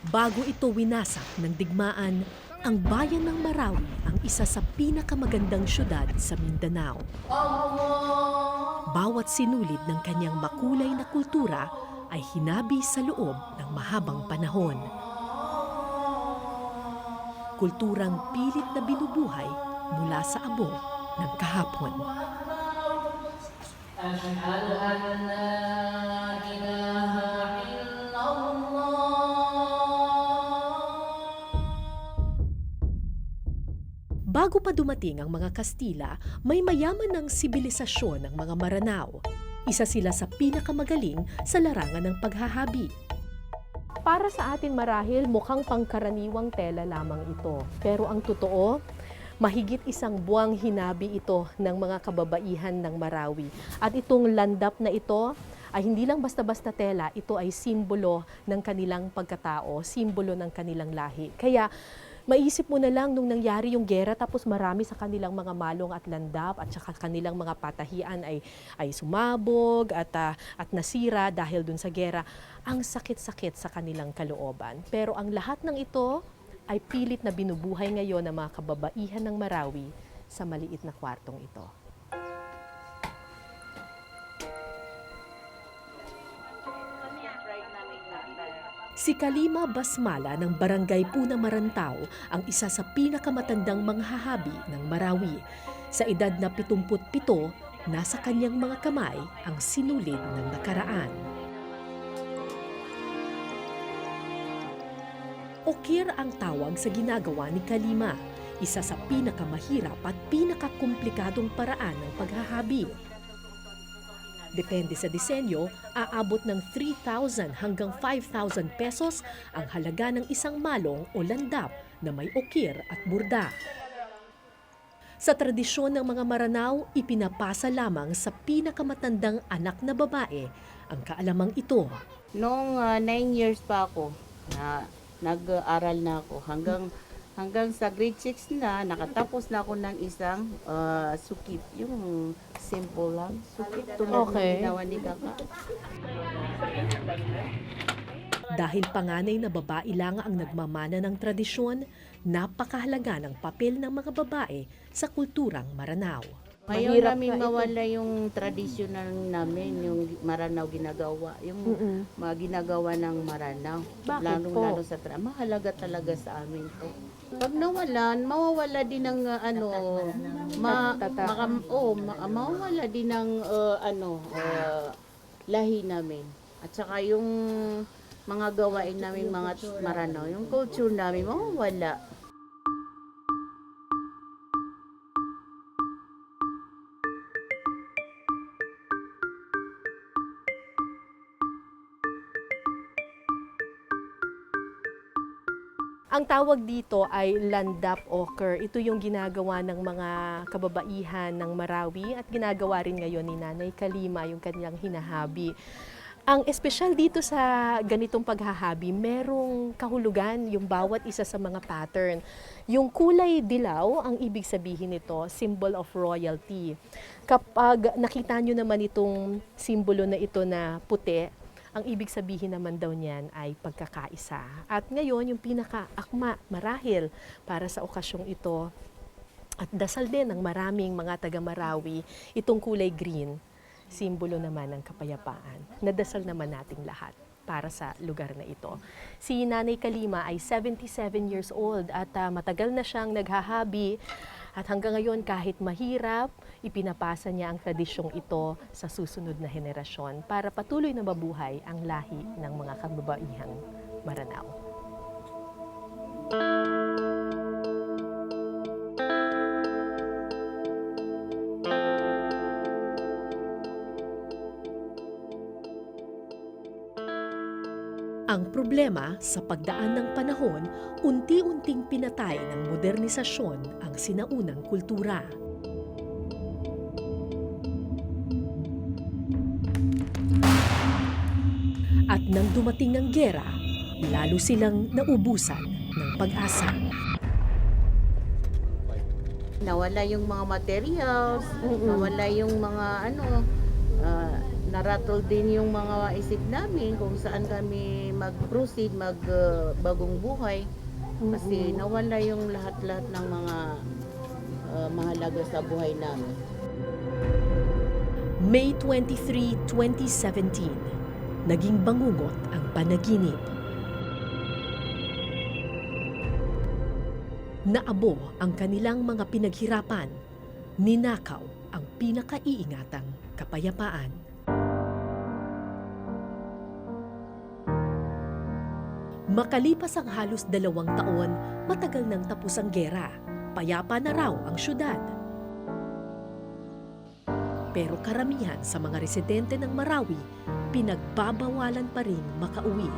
Bago ito winasak ng digmaan, ang bayan ng Marawi ang isa sa pinakamagandang syudad sa Mindanao. Bawat sinulid ng kanyang makulay na kultura ay hinabi sa loob ng mahabang panahon. Kulturang pilit na binubuhay mula sa abo ng kahapon. Bago pa dumating ang mga Kastila, may mayaman ng sibilisasyon ng mga Maranao. Isa sila sa pinakamagaling sa larangan ng paghahabi. Para sa atin marahil mukhang pangkaraniwang tela lamang ito. Pero ang totoo, mahigit isang buwang hinabi ito ng mga kababaihan ng Marawi. At itong landap na ito ay hindi lang basta-basta tela, ito ay simbolo ng kanilang pagkatao, simbolo ng kanilang lahi. Kaya maisip mo na lang nung nangyari yung gera tapos marami sa kanilang mga malong at landap at saka kanilang mga patahian ay sumabog at nasira dahil dun sa gera. Ang sakit-sakit sa kanilang kalooban. Pero ang lahat ng ito ay pilit na binubuhay ngayon ng mga kababaihan ng Marawi sa maliit na kwartong ito. Si Kalima Basmala ng Barangay Puna Marantao ang isa sa pinakamatandang manghahabi ng Marawi. Sa edad na 77, nasa kanyang mga kamay ang sinulid ng nakaraan. Okir ang tawag sa ginagawa ni Kalima, isa sa pinakamahirap at pinakakomplikadong paraan ng paghahabi. Depende sa disenyo, aabot ng 3,000 hanggang 5,000 pesos ang halaga ng isang malong o landap na may okir at burda. Sa tradisyon ng mga Maranao, ipinapasa lamang sa pinakamatandang anak na babae ang kaalamang ito. Noong 9 years pa ako, nag-aral na ako hanggang sa grade 6 na, nakatapos na ako ng isang sukip, yung simple lang, sukip tulad ng ginawa ni Kaka. Dahil panganay na babae lang ang nagmamana ng tradisyon, napakahalaga ng papel ng mga babae sa kulturang Maranao. Ngayon namin mawala yung traditional namin, yung Maranao ginagawa, yung mga ginagawa ng Maranao. Lalo sa mahalaga talaga sa amin to. Pag nawalan, mawawala din ng mawawala din ng lahi namin. At saka yung mga gawain namin mga Maranao, yung culture namin mawawala. Ang tawag dito ay landap ochre. Ito yung ginagawa ng mga kababaihan ng Marawi at ginagawa rin ngayon ni Nanay Kalima, yung kanilang hinahabi. Ang espesyal dito sa ganitong paghahabi, merong kahulugan yung bawat isa sa mga pattern. Yung kulay dilaw, ang ibig sabihin nito, symbol of royalty. Kapag nakita nyo naman itong simbolo na ito na puti, ang ibig sabihin naman daw niyan ay pagkakaisa. At ngayon, yung pinaka-akma, marahil, para sa okasyong ito, at dasal din ng maraming mga taga-Marawi, itong kulay green, simbolo naman ng kapayapaan. Nadasal naman nating lahat para sa lugar na ito. Si Nanay Kalima ay 77 years old at matagal na siyang naghahabi. At hanggang ngayon, kahit mahirap, ipinapasa niya ang tradisyong ito sa susunod na henerasyon para patuloy na mabuhay ang lahi ng mga kababaihang Maranao. Ang problema, sa pagdaan ng panahon, unti-unting pinatay ng modernisasyon ang sinaunang kultura. At nang dumating ang gera, lalo silang naubusan ng pag-asa. Nawala yung mga materials, nawala yung mga narattle din yung mga isip namin kung saan kami mag-proceed, bagong buhay. Kasi nawala yung lahat-lahat ng mga mahalaga sa buhay namin. May 23, 2017, naging bangungot ang panaginip. Naabo ang kanilang mga pinaghirapan, ninakaw ang pinakaiingatang kapayapaan. Makalipas ang halos 2 taon, matagal nang tapos ang gera. Payapa na raw ang syudad. Pero karamihan sa mga residente ng Marawi, pinagbabawalan pa rin makauwi.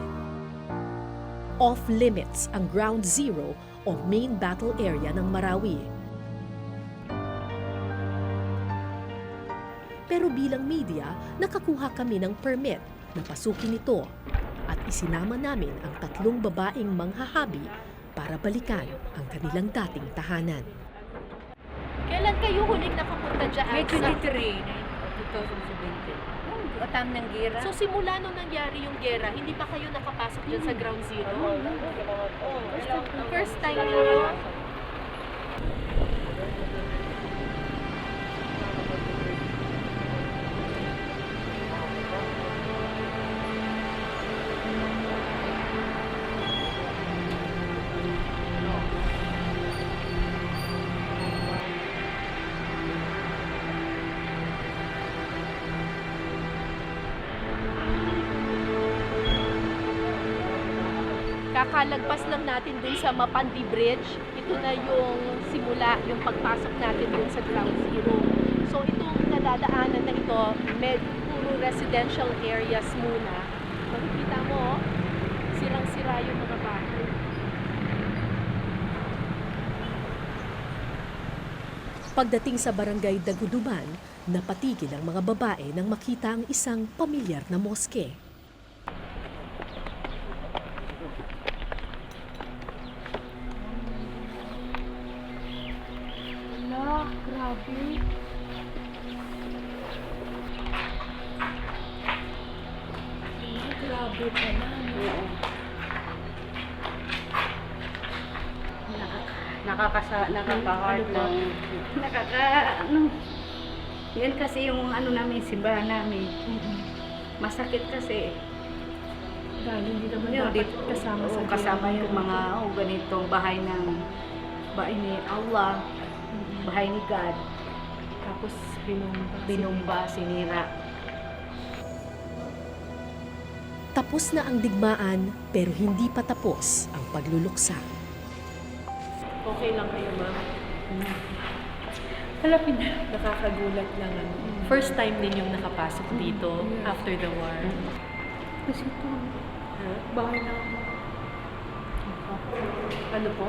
Off-limits ang ground zero o main battle area ng Marawi. Pero bilang media, nakakuha kami ng permit na pasukin ito at isinama namin ang 3 babaeng manghahabi para balikan ang kanilang dating tahanan. Kailan kayo huling nakapunta dyan? May 23, 2017. Atam ng gira. So simula nung nangyari yung gera, hindi pa kayo nakapasok dyan sa ground zero? First time ninyo? Kakalagpas lang natin dun sa Mapandi Bridge. Ito na yung simula, yung pagpasok natin dun sa ground zero. So itong nadadaanan na ito, puro residential areas muna. Makikita mo, sirang-sira yung mga bahay. Pagdating sa barangay Daguduban, napatigil ang mga babae nang makita ang isang pamilyar na moske. Grabe. Grabe pa na. Nakaka-heart lang. Yan kasi yung namin, simbahan namin. Masakit kasi. Dahil hindi naman Yun, dapat kasama sa kasama gera. yung mga ganitong bahay ni Allah, bahay ni God. Tapos Binumba, sinira. Tapos na ang digmaan, pero hindi pa tapos ang pagluluksa. Okay lang kayo, ma'am? Halapin na. Nakakagulat lang. First time ninyong nakapasok dito after the war. Kasi ito, bahay na ako. Ano po?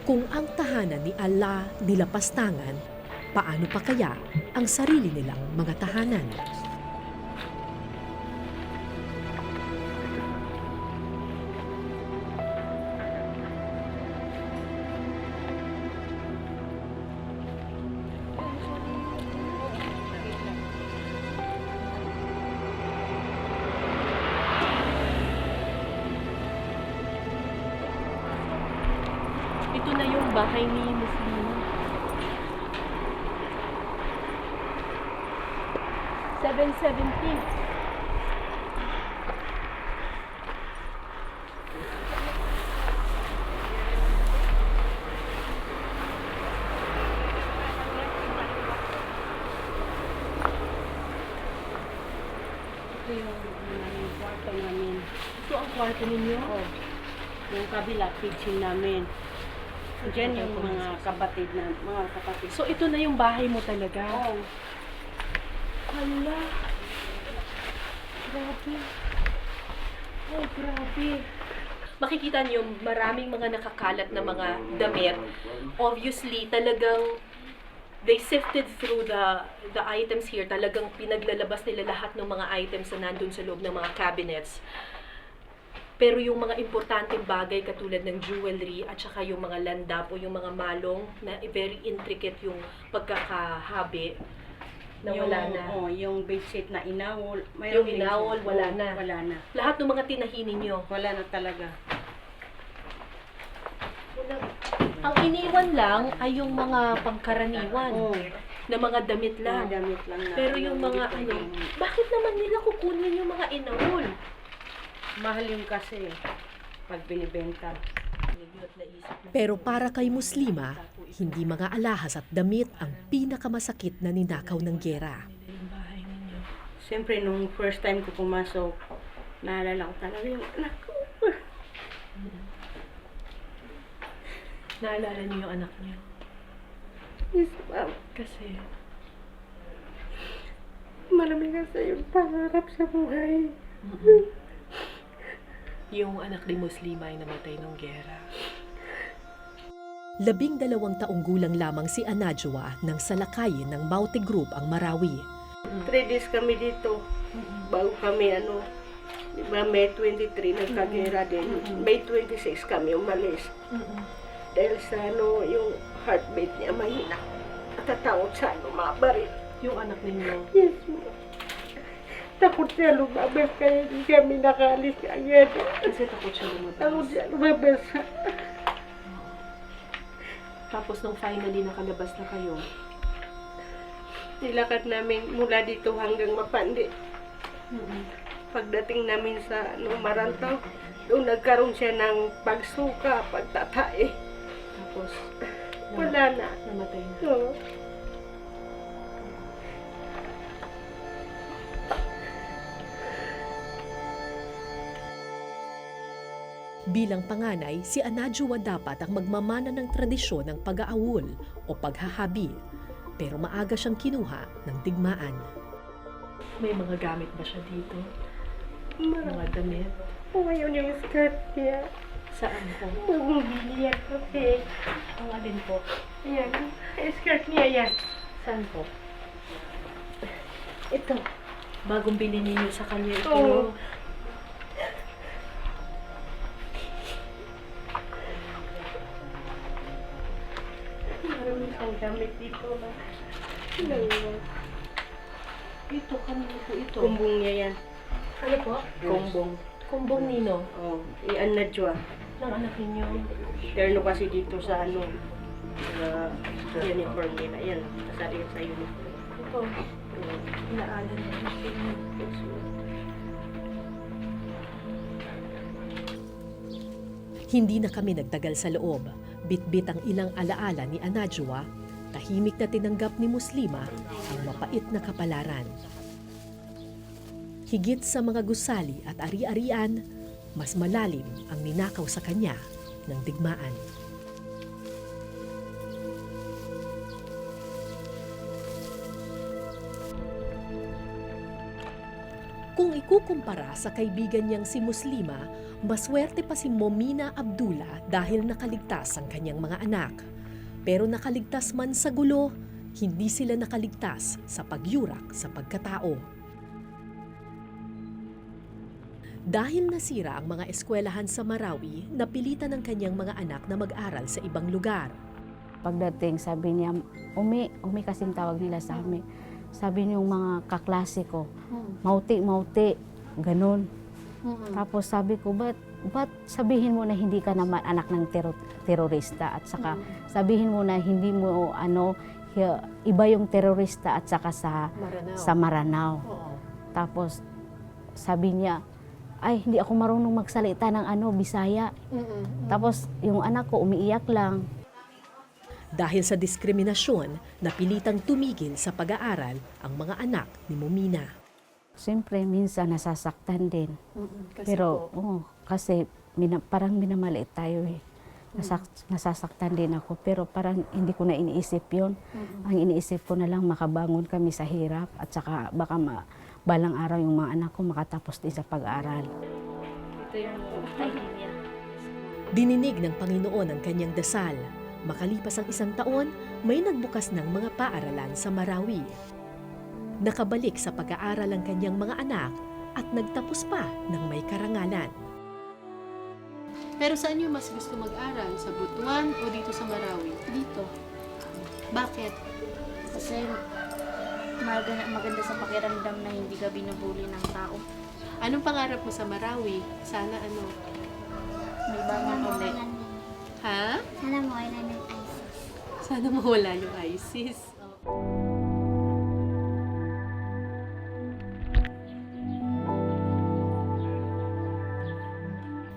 Kung ang tahanan ni Allah nilapastangan, paano pa kaya ang sarili nilang mga tahanan? Ito na yung bahay ni Muslim. 770. Ito yung kwarto namin. Ito ang kwarto ninyo? Oh, yung kabila, kitchen namin. Diyan yung mga kapatid. So ito na yung bahay mo talaga? Oh, Hala. Grabe. Ay, grabe. Makikita niyo maraming mga nakakalat na mga damit. Obviously, talagang they sifted through the items here. Talagang pinaglalabas nila lahat ng mga items na nandun sa loob ng mga cabinets. Pero yung mga importanteng bagay katulad ng jewelry at saka yung mga landap o yung mga malong na very intricate yung pagkakahabi na wala na. Yung bedsheet na inawol. Yung inawol, wala na. Wala na. Lahat ng mga tinahi ninyo. Wala na talaga. Ang iniwan lang ay yung mga pangkaraniwan na mga damit lang. Damit lang na. Pero yung mga bakit naman nila kukunin yung mga inawol? Mahal yung kasi pag binibenta. Pero para kay Muslima, hindi mga alahas at damit ang pinakamasakit na ninakaw ng giyera. Siyempre, nung first time ko pumasok, naalala ko talaga yung anak ko. Naalala niyo yung anak niyo? Yes, ma'am. Kasi Marami kasi yung pangarap sa buhay. yung anak ni Muslima ay namatay ng giyera. 12 taong gulang lamang si Anadjoa nang salakayin ng Maute Group ang Marawi. 3 days kami dito. Bago kami di ba, May 23 nagkagera din. May 26 kami umalis. Dahil sa yung heartbeat niya mahina. Natatakot sa mabaril. Yung anak ninyo, Yes, ma'am. Takot siya lumabas kaya hindi kami nakaalis agad. kasi takot siya lumabas. Takot siya lumabas. Tapos nung finally nakalabas na kayo, Nilakad namin mula dito hanggang Mapandi. Pagdating namin sa Marantaw, doon nagkaroon siya ng pagsuka, pagtatae. tapos Wala na. namatay na. Oo. Bilang panganay, si Anadjoa dapat ang magmamana ng tradisyon ng pag-aawol o paghahabi. Pero maaga siyang kinuha ng digmaan. May mga gamit ba siya dito? Marami. Mga damit? Ngayon yung skirt niya. Saan po? Bumibili yan kasi. Ang alin po? Yan. Skirt niya yan. Saan po? Ito. Bagong bilhin ninyo sa kanya ito. Oo. Marami siyang gamit dito na. Ito, kanino po ito? Kumbong niya yan. Ano po? Kumbong. Kumbong nino Oh, i-anadjwa. ng anak ninyo. Terno kasi dito sa sa uniform nila. Yan, kasali sa uniform. Ito, inaalan ninyo. Hindi na kami nagtagal sa loob. Bitbit ang ilang alaala ni Anadjoa, tahimik na tinanggap ni Muslima ang mapait na kapalaran. Higit sa mga gusali at ari-arian, mas malalim ang ninakaw sa kanya ng digmaan. Kung ikukumpara sa kaibigan niyang si Muslima, maswerte pa si Momina Abdullah dahil nakaligtas ang kanyang mga anak. Pero nakaligtas man sa gulo, hindi sila nakaligtas sa pagyurak sa pagkatao. Dahil nasira ang mga eskwelahan sa Marawi, napilitan ng kanyang mga anak na mag-aral sa ibang lugar. Pagdating, sabi niya, Umi kasing tawag nila sa amin. Sabi niya yung mga kaklase ko, mauti, ganun. Tapos sabi ko, ba't sabihin mo na hindi ka naman anak ng terorista at saka sabihin mo na hindi mo iba yung terorista at saka sa Maranao. Tapos sabi niya, ay hindi ako marunong magsalita ng Bisaya. Tapos yung anak ko umiiyak lang. Dahil sa diskriminasyon, napilitang tumigil sa pag-aaral ang mga anak ni Momina. Siyempre, minsan nasasaktan din. Kasi Pero, po, kasi parang minamaliit tayo eh. Nasasaktan din ako, pero parang hindi ko na iniisip yon. Ang iniisip ko na lang makabangon kami sa hirap at saka baka balang araw yung mga anak ko makatapos din sa pag-aaral. Ito yung ID niya. Dininig ng Panginoon ang kanyang dasal. Makalipas ang 1 taon, may nagbukas ng mga paaralan sa Marawi. Nakabalik sa pag-aaral ang kanyang mga anak at nagtapos pa ng may karangalan. Pero saan niyo mas gusto mag-aral? Sa Butuan o dito sa Marawi? Dito. Bakit? Kasi maganda sa pakiramdam na hindi ka binubuli ng tao. Anong pangarap mo sa Marawi? Sana ano? May bangon ulit. Ha? Sana mawala ng ISIS. Sana mawala yung ISIS.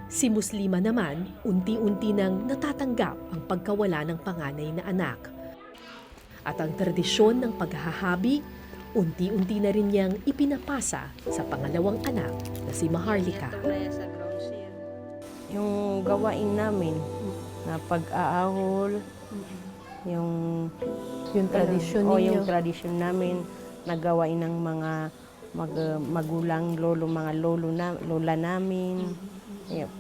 Si Muslima naman, unti-unti nang natatanggap ang pagkawala ng panganay na anak. At ang tradisyon ng paghahabi, unti-unti na rin niyang ipinapasa sa pangalawang anak na si Maharlika. Yung gawain namin na pag-aahol, yung Tradisyon o ninyo. yung tradisyon namin na gawain ng mga magulang, mga lola namin. Yep.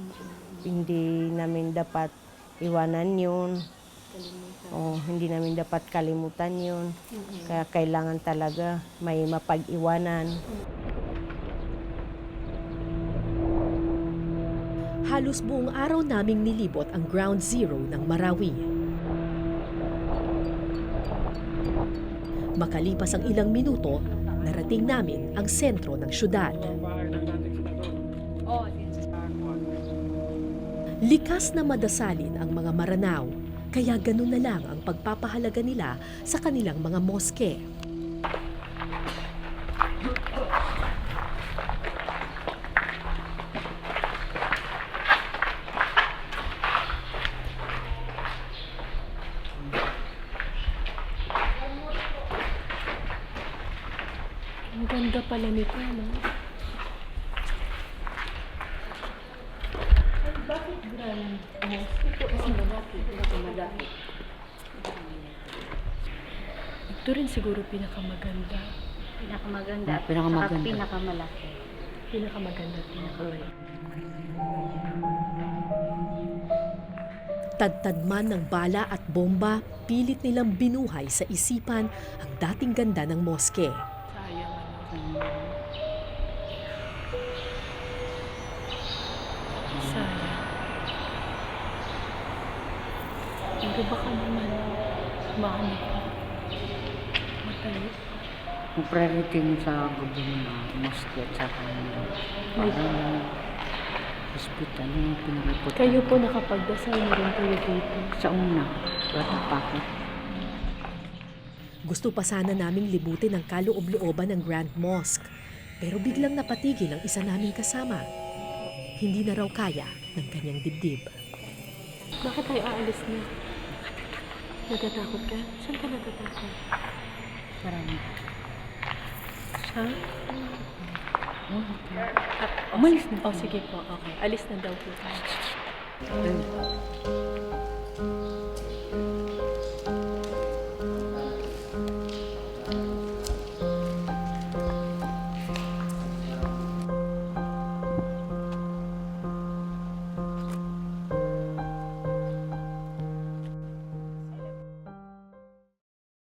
Hindi namin dapat iwanan yun. O hindi namin dapat kalimutan yun. Kaya kailangan talaga may mapag-iwanan. Halos buong araw naming nilibot ang ground zero ng Marawi. Makalipas ang ilang minuto, narating namin ang sentro ng syudad. Likas na madasalin ang mga Maranao, kaya ganun na lang ang pagpapahalaga nila sa kanilang mga moske. Ang ganda pala nito, no? Bakit grand mosque? Ito ang malaki, pinakamalaki. Ito rin siguro pinakamaganda. Pinakamaganda. at Pinakamaganda. saka pinakamalaki. Pinakamaganda at pinakamalaki. Tadtad man ng bala at bomba, pilit nilang binuhay sa isipan ang dating ganda ng moske. Sayang ano. Sayang. Pero baka naman mahanap ka. Matayo. Ang priority mo sa gobyerno, mosque at saka parang hospital yung pinareport. Kayo po nakapagdasal na rin kayo dito. Sa una, bata pa ako. Gusto pa sana naming libutin ang kaloob-looban ng Grand Mosque, pero biglang napatigil ang isa naming kasama. Hindi na raw kaya ng kanyang dibdib. Bakit tayo aalis na? Natatakot ka? Saan ka natatakot? Marami. Ha? Umalis na. Oh, sige po. Okay. Alis na daw po tayo.